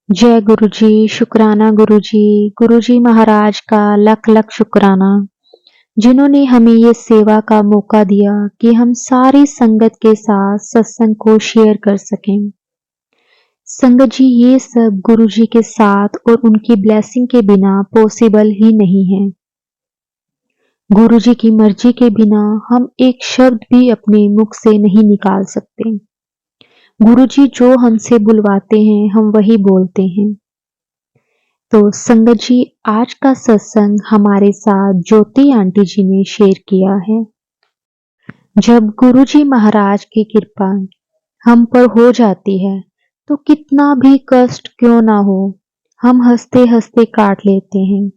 जय गुरुजी, शुक्राना गुरुजी, गुरुजी महाराज का लख लख शुक्राना, जिन्होंने हमें ये सेवा का मौका दिया कि हम सारी संगत के साथ सत्संग को शेयर कर सकें। संगत जी, ये सब गुरुजी के साथ और उनकी ब्लेसिंग के बिना पॉसिबल ही नहीं है। गुरुजी की मर्जी के बिना हम एक शब्द भी अपने मुख से नहीं निकाल सकते। गुरुजी जो हमसे बुलवाते हैं हम वही बोलते हैं। तो संगत जी, आज का सत्संग हमारे साथ ज्योति आंटी जी ने शेयर किया है। जब गुरुजी महाराज की कृपा हम पर हो जाती है तो कितना भी कष्ट क्यों ना हो, हम हंसते हंसते काट लेते हैं।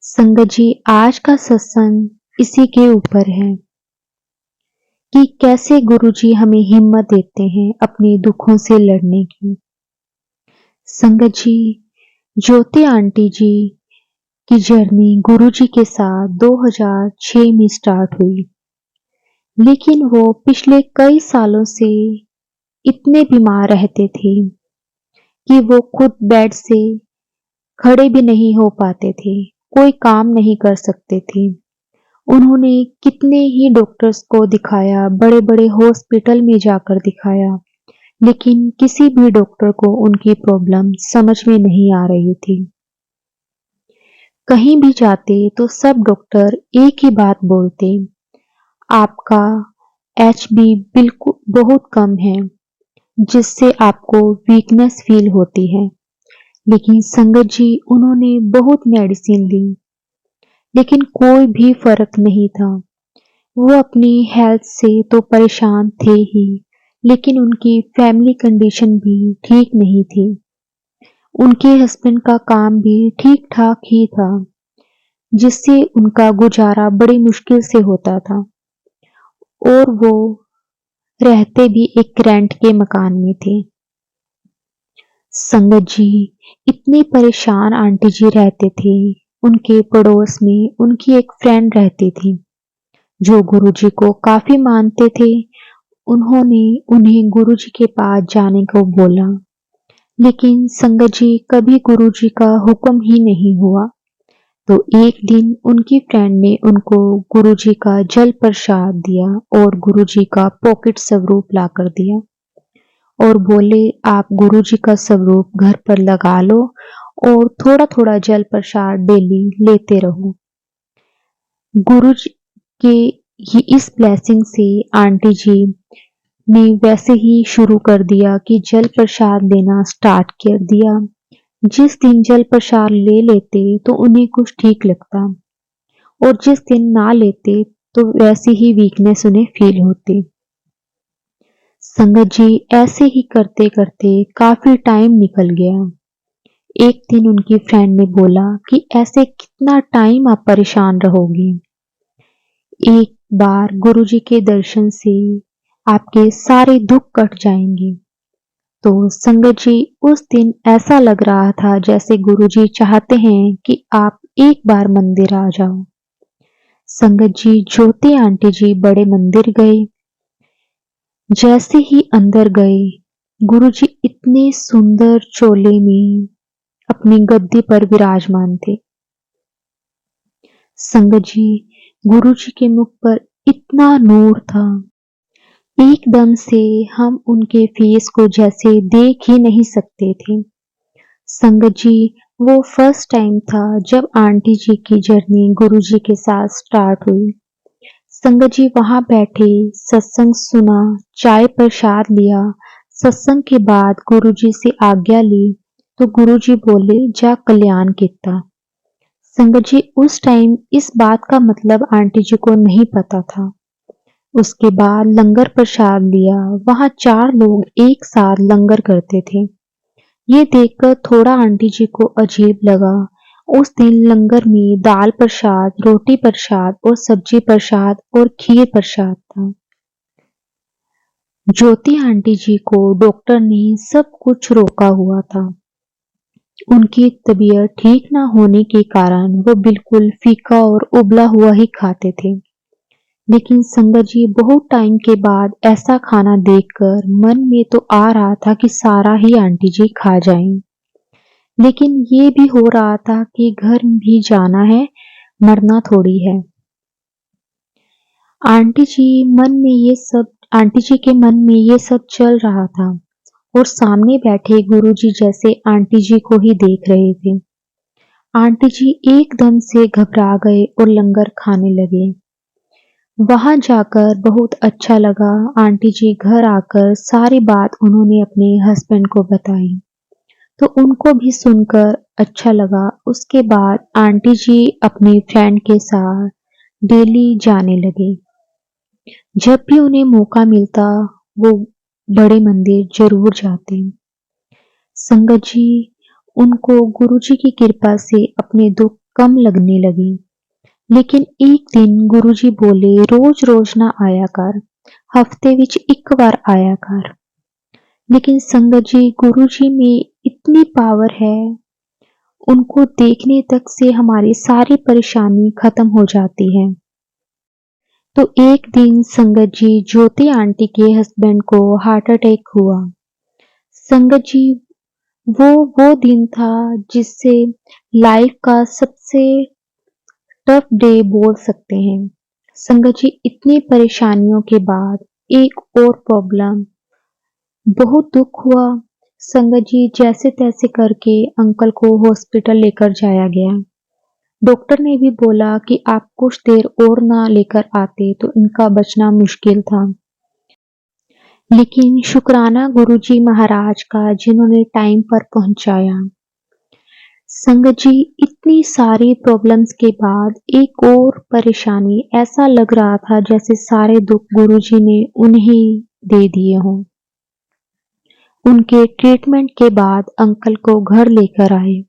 संगत जी, आज का सत्संग इसी के ऊपर है कि कैसे गुरुजी हमें हिम्मत देते हैं अपने दुखों से लड़ने की। संगत जी, ज्योति आंटी जी की जर्नी गुरुजी के साथ 2006 में स्टार्ट हुई, लेकिन वो पिछले कई सालों से इतने बीमार रहते थे कि वो खुद बेड से खड़े भी नहीं हो पाते थे, कोई काम नहीं कर सकते थे। उन्होंने कितने ही डॉक्टर्स को दिखाया, बड़े बड़े हॉस्पिटल में जाकर दिखाया, लेकिन किसी भी डॉक्टर को उनकी प्रॉब्लम समझ में नहीं आ रही थी। कहीं भी जाते तो सब डॉक्टर एक ही बात बोलते, आपका एचबी बिल्कुल बहुत कम है, जिससे आपको वीकनेस फील होती है। लेकिन संगत जी, उन्होंने बहुत मेडिसिन ली, लेकिन कोई भी फर्क नहीं था। वो अपनी हेल्थ से तो परेशान थे ही, लेकिन उनकी फैमिली कंडीशन भी ठीक नहीं थी। उनके हस्बैंड का काम भी ठीक ठाक ही था, जिससे उनका गुजारा बड़ी मुश्किल से होता था, और वो रहते भी एक रेंट के मकान में थे। संगत जी, इतने परेशान आंटी जी रहते थे। उनके पड़ोस में उनकी एक फ्रेंड रहती थी जो गुरुजी को काफी मानते थे। उन्होंने उन्हें गुरुजी के पास जाने को बोला, लेकिन संगत जी कभी गुरुजी का हुक्म ही नहीं हुआ। तो एक दिन उनकी फ्रेंड ने उनको गुरुजी का जल प्रसाद दिया और गुरुजी का पॉकेट स्वरूप लाकर दिया और बोले, आप गुरुजी का स्वरूप घर पर लगा लो और थोड़ा थोड़ा जल प्रसाद डेली लेते रहो। गुरुजी के ये इस ब्लेसिंग से आंटी जी ने वैसे ही शुरू कर दिया कि जल प्रसाद लेना स्टार्ट कर दिया। जिस दिन जल प्रसाद ले लेते तो उन्हें कुछ ठीक लगता, और जिस दिन ना लेते तो वैसी ही वीकनेस उन्हें फील होती। संगत जी, ऐसे ही करते करते काफी टाइम निकल गया। एक दिन उनकी फ्रेंड ने बोला कि ऐसे कितना टाइम आप परेशान रहोगी, एक बार गुरुजी के दर्शन से आपके सारे दुख कट जाएंगे। तो संगत जी, उस दिन ऐसा लग रहा था जैसे गुरुजी चाहते हैं कि आप एक बार मंदिर आ जाओ। संगत जी, ज्योति आंटी जी बड़े मंदिर गए। जैसे ही अंदर गए, गुरुजी इतने सुंदर चोले में अपनी गद्दी पर विराजमान थे। संगत जी, गुरुजी के मुख पर इतना नूर था, एकदम से हम उनके फेस को जैसे देख ही नहीं सकते थे। संगत जी, वो फर्स्ट टाइम था जब आंटी जी की जर्नी गुरुजी के साथ स्टार्ट हुई। संगत जी वहां बैठे, सत्संग सुना, चाय प्रसाद लिया। सत्संग के बाद गुरुजी से आज्ञा ली तो गुरुजी बोले, जा कल्याण किता। संगत जी, उस टाइम इस बात का मतलब आंटी जी को नहीं पता था। उसके बाद लंगर प्रसाद लिया। वहां 4 लोग एक साथ लंगर करते थे। ये देखकर थोड़ा आंटी जी को अजीब लगा। उस दिन लंगर में दाल प्रसाद, रोटी प्रसाद और सब्जी प्रसाद और खीर प्रसाद था। ज्योति आंटी जी को डॉक्टर ने सब कुछ रोका हुआ था। उनकी तबीयत ठीक ना होने के कारण वो बिल्कुल फीका और उबला हुआ ही खाते थे। लेकिन संगत जी बहुत टाइम के बाद ऐसा खाना देखकर मन में तो आ रहा था कि सारा ही आंटी जी खा जाएं, लेकिन ये भी हो रहा था कि घर भी जाना है, मरना थोड़ी है। आंटी जी मन में ये सब आंटी जी के मन में ये सब चल रहा था और सामने बैठे गुरुजी जैसे आंटी जी को ही देख रहे थे। आंटी जी एकदम से घबरा गए और लंगर खाने लगे। वहां जाकर बहुत अच्छा लगा। आंटी जी घर आकर सारी बात उन्होंने अपने हस्बैंड को बताई, तो उनको भी सुनकर अच्छा लगा। उसके बाद आंटी जी अपनी फ्रेंड के साथ डेली जाने लगे। जब भी उन्हें मौका मिलता वो बड़े मंदिर जरूर जाते। संगत जी उनको गुरुजी की कृपा से अपने दुख कम लगने लगे। लेकिन एक दिन गुरुजी बोले रोज रोज ना आया कर, हफ्ते विच एक बार आया कर। लेकिन संगत जी गुरुजी में इतनी पावर है, उनको देखने तक से हमारी सारी परेशानी खत्म हो जाती है। तो एक दिन संगत जी ज्योति आंटी के हस्बैंड को हार्ट अटैक हुआ। संगत जी वो दिन था जिससे लाइफ का सबसे टफ डे बोल सकते हैं। संगत जी इतनी परेशानियों के बाद एक और प्रॉब्लम, बहुत दुख हुआ। संगत जी जैसे तैसे करके अंकल को हॉस्पिटल लेकर जाया गया। डॉक्टर ने भी बोला कि आप कुछ देर और ना लेकर आते तो इनका बचना मुश्किल था। लेकिन शुक्राना गुरुजी महाराज का जिन्होंने टाइम पर पहुंचाया। संगत जी इतनी सारी प्रॉब्लम्स के बाद एक और परेशानी, ऐसा लग रहा था जैसे सारे दुख गुरुजी ने उन्हें दे दिए हों। उनके ट्रीटमेंट के बाद अंकल को घर लेकर आए।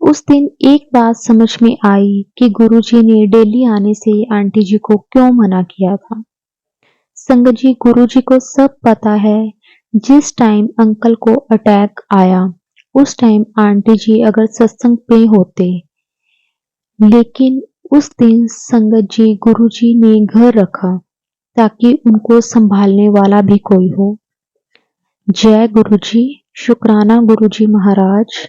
उस दिन एक बात समझ में आई कि गुरुजी ने डेली आने से आंटी जी को क्यों मना किया था। संगत जी गुरुजी को सब पता है। जिस टाइम अंकल को अटैक आया उस टाइम आंटी जी अगर सत्संग पे होते, लेकिन उस दिन संगत जी गुरुजी ने घर रखा ताकि उनको संभालने वाला भी कोई हो। जय गुरुजी, शुक्राना गुरुजी महाराज।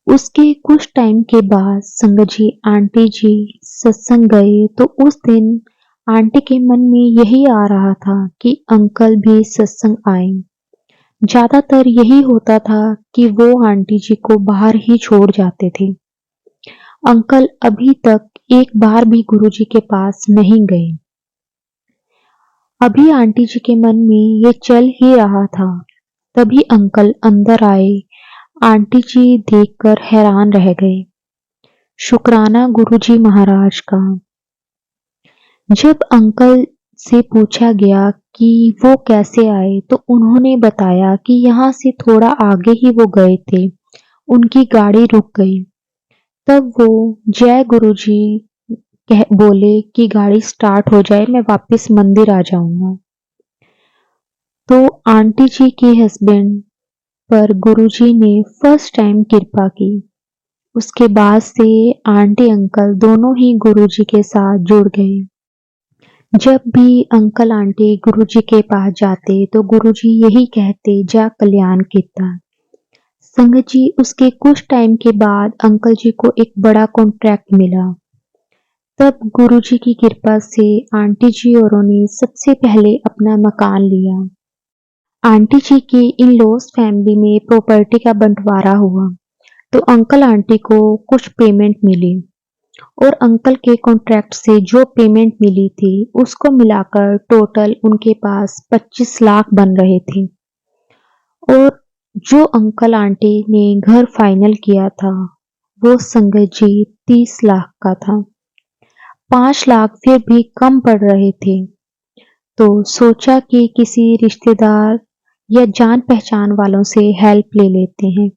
उसके कुछ टाइम के बाद संगत जी आंटी जी सत्संग गए तो उस दिन आंटी के मन में यही आ रहा था कि अंकल भी सत्संग आए। ज्यादातर यही होता था कि वो आंटी जी को बाहर ही छोड़ जाते थे। अंकल अभी तक एक बार भी गुरुजी के पास नहीं गए। अभी आंटी जी के मन में ये चल ही रहा था, तभी अंकल अंदर आए। आंटी जी देखकर हैरान रह गए। शुक्राना गुरुजी महाराज का। जब अंकल से पूछा गया कि वो कैसे आए तो उन्होंने बताया कि यहाँ से थोड़ा आगे ही वो गए थे, उनकी गाड़ी रुक गई। तब वो जय गुरुजी बोले कि गाड़ी स्टार्ट हो जाए, मैं वापस मंदिर आ जाऊंगा। तो आंटी जी के हस्बैंड पर गुरुजी ने फर्स्ट टाइम कृपा की। उसके बाद से आंटी अंकल दोनों ही गुरुजी के साथ जुड़ गए। जब भी अंकल आंटी गुरुजी के पास जाते तो गुरुजी यही कहते जा कल्याण कीता। संगत जी उसके कुछ टाइम के बाद अंकल जी को एक बड़ा कॉन्ट्रैक्ट मिला। तब गुरुजी की कृपा से आंटी जी औरों ने सबसे पहले अपना मकान लिया। आंटी जी की इन लॉज फैमिली में प्रॉपर्टी का बंटवारा हुआ तो अंकल आंटी को कुछ पेमेंट मिली और अंकल के कॉन्ट्रैक्ट से जो पेमेंट मिली थी उसको मिलाकर टोटल उनके पास 25 लाख बन रहे थे। और जो अंकल आंटी ने घर फाइनल किया था वो संगत जी 30 लाख का था। 5 लाख फिर भी कम पड़ रहे थे, तो सोचा कि किसी रिश्तेदार या जान पहचान वालों से हेल्प ले लेते हैं।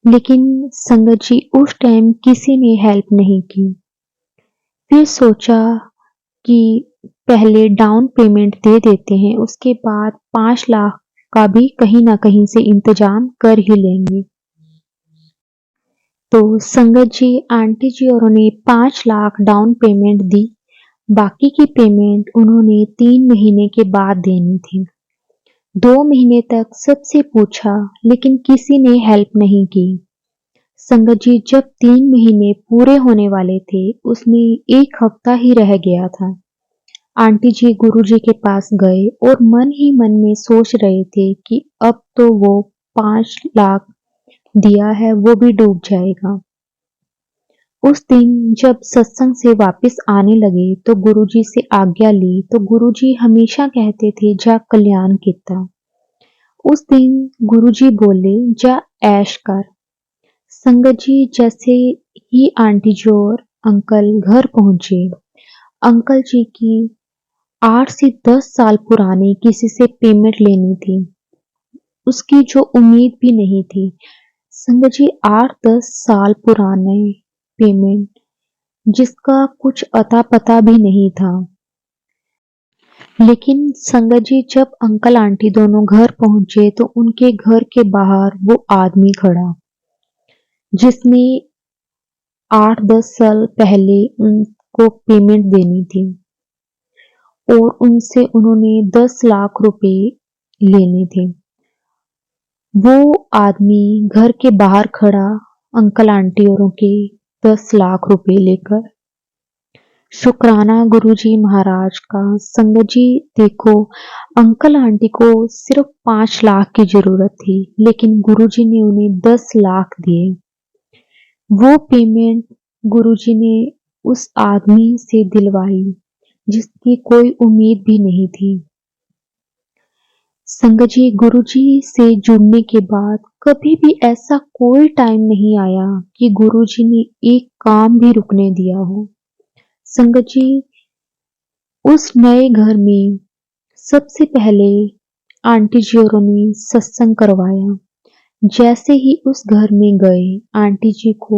लेकिन संगत जी उस टाइम किसी ने हेल्प नहीं की। फिर सोचा कि पहले डाउन पेमेंट दे देते हैं, उसके बाद 5 लाख का भी कहीं ना कहीं से इंतजाम कर ही लेंगे। तो संगत जी आंटी जी और उन्हें 5 लाख डाउन पेमेंट दी। बाकी की पेमेंट उन्होंने 3 महीने के बाद देनी थी। 2 महीने तक सबसे पूछा लेकिन किसी ने हेल्प नहीं की। संगत जी जब 3 महीने पूरे होने वाले थे, उसमें 1 हफ्ता ही रह गया था। आंटी जी गुरुजी के पास गए और मन ही मन में सोच रहे थे कि अब तो वो 5 लाख दिया है वो भी डूब जाएगा। उस दिन जब सत्संग से वापस आने लगे तो गुरुजी से आज्ञा ली तो गुरुजी हमेशा कहते थे जा कल्याण किता। उस दिन गुरुजी बोले जा ऐश कर। संगत जी जैसे ही आंटी जी और अंकल घर पहुंचे, अंकल जी की 8 से 10 साल पुरानी किसी से पेमेंट लेनी थी, उसकी जो उम्मीद भी नहीं थी। संगत जी 8-10 साल पुराने पेमेंट जिसका कुछ अता पता भी नहीं था। लेकिन संगत जी जब अंकल आंटी दोनों घर पहुंचे तो उनके घर के बाहर वो आदमी खड़ा जिसने 8-10 साल पहले उनको पेमेंट देनी थी और उनसे उन्होंने 10 लाख रुपए लेने थे। वो आदमी घर के बाहर खड़ा अंकल आंटी औरों के 10 लाख रुपए लेकर। शुक्राना गुरुजी महाराज का। संगत जी देखो, अंकल आंटी को सिर्फ 5 लाख की जरूरत थी लेकिन गुरुजी ने उन्हें 10 लाख दिए। वो पेमेंट गुरुजी ने उस आदमी से दिलवाई जिसकी कोई उम्मीद भी नहीं थी। संगत जी गुरुजी से जुड़ने के बाद कभी भी ऐसा कोई टाइम नहीं आया कि गुरुजी ने एक काम भी रुकने दिया हो। संगत जी उस नए घर में सबसे पहले आंटी जी औरों ने सत्संग करवाया। जैसे ही उस घर में गए, आंटी जी को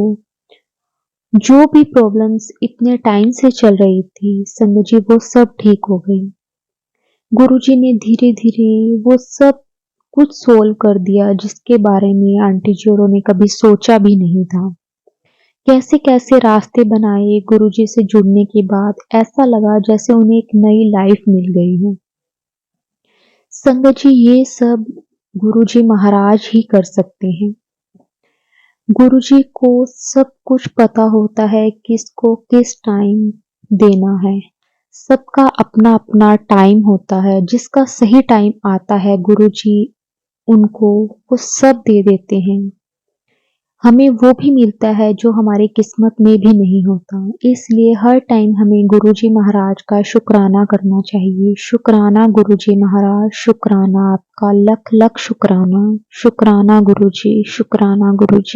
जो भी प्रॉब्लम्स इतने टाइम से चल रही थी, संगत जी वो सब ठीक हो गई। गुरुजी ने धीरे धीरे वो सब कुछ सोल्व कर दिया जिसके बारे में आंटी जी औरों ने कभी सोचा भी नहीं था। कैसे कैसे रास्ते बनाए गुरुजी से जुड़ने के बाद, ऐसा लगा जैसे उन्हें एक नई लाइफ मिल गई हो। संगत जी ये सब गुरुजी महाराज ही कर सकते हैं। गुरुजी को सब कुछ पता होता है किसको किस टाइम देना है। सबका अपना अपना टाइम होता है, जिसका सही टाइम आता है गुरुजी उनको वो सब दे देते हैं। हमें वो भी मिलता है जो हमारी किस्मत में भी नहीं होता। इसलिए हर टाइम हमें गुरुजी महाराज का शुक्राना करना चाहिए। शुक्राना गुरुजी महाराज, शुक्राना आपका, लख लख शुक्राना। शुक्राना गुरुजी, शुक्राना गुरुजी।